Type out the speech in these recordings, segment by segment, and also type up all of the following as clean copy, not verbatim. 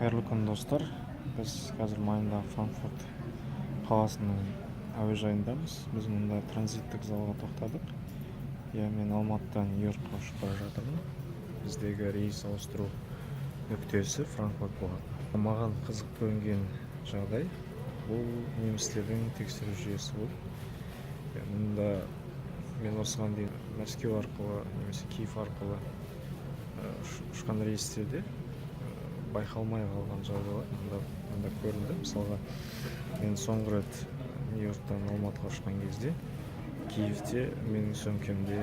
Қайырлы күн достар. Біз қазір Майнда Франкфурт қаласының әуежайындамыз. Біз мұнда транзиттік залға тоқтадық. Мен Алматыдан Нью-Йоркқа ұшып бара жатырмын. Біздегі рейс ауыстыру нүктесі Франкфурт болады. Маған қызық көрінген жағдай бұл немістердің тексеру жүйесі болды. Мұнда мен осыған дейін Мәскеу арқылы немесе Киев арқылы ұшқан рейстерде байқалмай қалған жағдайлар мұнда көрінді. Мысалға, мен соңғы рет Нью-Йорктан Алматыға ұшқан кезде Киевте менің сөмкемде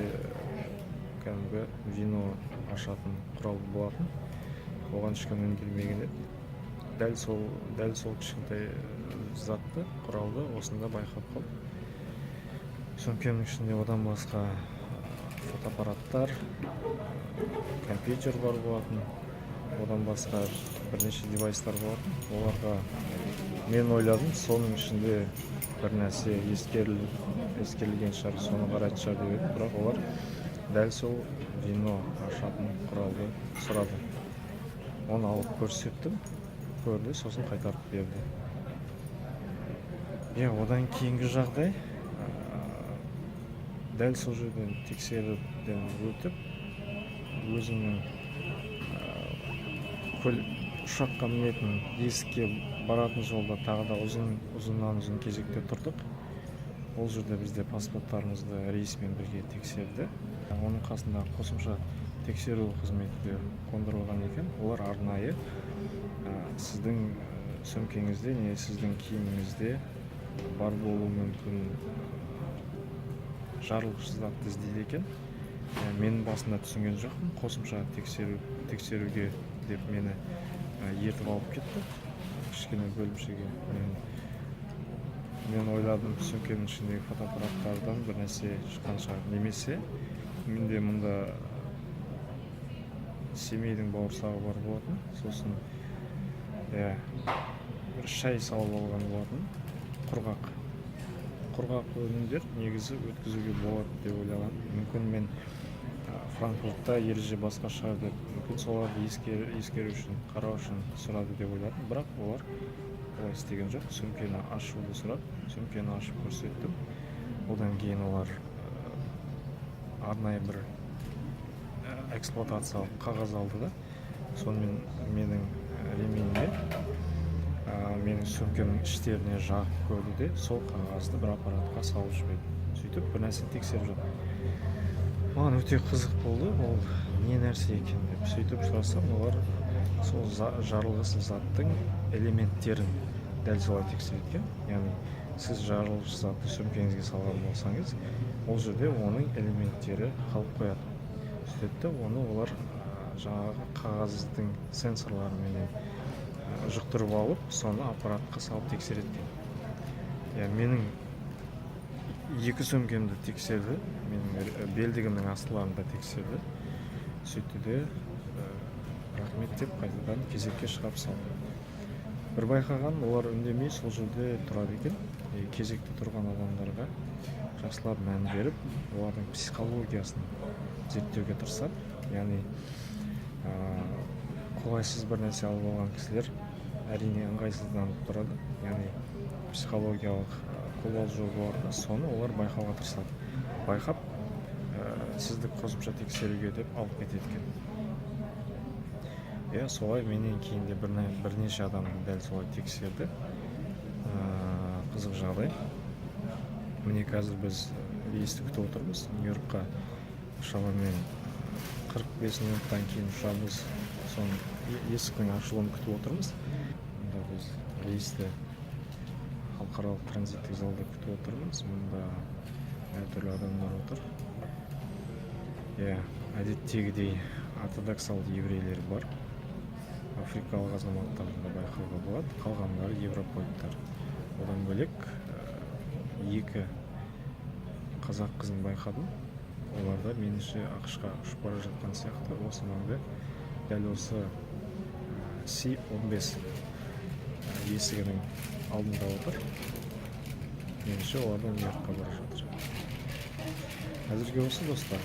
кәдімгі вино ашатын құрал болатын. Оған ешкім өңделмеген еді. Дәл сол кішкентай затты, құралды осында байқап қалдым. Сөмкемнің ішінде одан басқа фотоаппараттар, компьютер бар болатын. Одан басқа бірнеше девайстар болатын. Оларға мен ойладым, соның ішінде бір нәрсе ескерілген шығар, соны қарайтын шығар деп едім. Бірақ олар дәл сол вино ашатын құралды сұрады. Оны алып көрсеттім, көрді, сосын қайтарып берді. Одан кейінгі жағдай дәл сол жерден тексеруден өтіп, өзімнің ұшаққа мінетін есікке баратын жолда тағы да ұзын кезекте тұрдық. Ол жерде бізде паспорттарымызды рейсмен бірге тексерді. Оның қасындағы қосымша тексеру қызметі де қондырылған екен. Олар арнайы сіздің сөмкеңізде не сіздің киіміңізде бар болуы мүмкін жарылғыш затты іздейді екен. Мен басында түсінген жоқпын. Қосымша тексеруге деп мені ертіп алып кетті кішкене бөлімшеге. Мен ойладым, сөмкемнің ішіндегі фотоаппараттардан бір нәрсе шыққан шығар. Немесе менде мұнда семейдің бауырсағы бар болатын. Сосын бір шай салып алған болатын. Құрғақ өнімдер негізі өткізуге болады деп ойлаған. Мүмкін мен Франкфуртта ереже басқа шығар деп, мүмкін соларды ескеру үшін, қарау үшін сұрады деп ойладым. Бірақ олар олай істеген жоқ. Сөмкені ашуды сұрап, сөмкені ашып көрсеттім. Одан кейін олар арнайы бір эксплуатациялық қағаз алды да, сонымен менің ремейіме, менің сөмкемнің іштеріне жағып көрді де, сол қағазды бір аппаратқа салып жіберді. Сөйтіп бір нәрсе тексеріп жатыр. Маған өте қызық болды, ол не нәрсе екен деп. Сөйтіп сұрасам, олар сол жарылғыш заттың элементтерін дәл солай тексереді екен. Яғни сіз жарылғыш затты сөмкеңізге салған болсаңыз, ол жерде оның элементтері қалып қояды. Сөйтті, оны олар жаңағы қағаздың сенсорларымен жұқтырып алып, соны аппаратқа салып тексереді. Менің екі сөмкемді тексерді, менің белдігімнің астыларында тексерді. Сөйтті де рахмет деп қайтадан кезекке шығарып салды. Бір байқаған, олар үндемей сол жерде тұрады екен. Кезекте тұрған адамдарға жақсылап мән беріп, олардың психологиясын зерттеуге тырысады. Яғни қолайсыз бір нәрсе алып алған кісілер әрине ыңғайсызданып тұрады. Яғни психологиялық қобалжу болады, соны олар байқауға тырысады. Байқап, сізді қосымша тексеруге деп алып кетеді екен. Солай менен кейін де бірнеше адамды дәл солай тексерді. Қызық жағдай. Міне қазір біз рейсті күтіп отырмыз. Нью-Йоркқа шамамен 45 минуттан кейін ұшамыз. Соның есіктің ашылуын күтіп отырмыз. Мұнда біз рейсті халықаралық транзиттік залда күтіп отырмыз. Мұнда әртүрлі адамдар отыр. Әдеттегідей ортодоксалды еврейлер бар. Африкалық азаматтарды да байқауға болады. Қалғандары европоидтар. Одан бөлек екі қазақ қызын байқадым. Олар да меніңше ақш-қа ұшып бара жатқан сияқты. Осы маңда дәл осы C-15 есігінің алдында отыр. Меніңше олардан Нью-Йоркқа бара жатыр. Әзірге осы достар.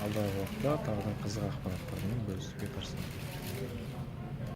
Алдағы уақытта тағы да қызық ақпараттармен бөлісуге тырысамын.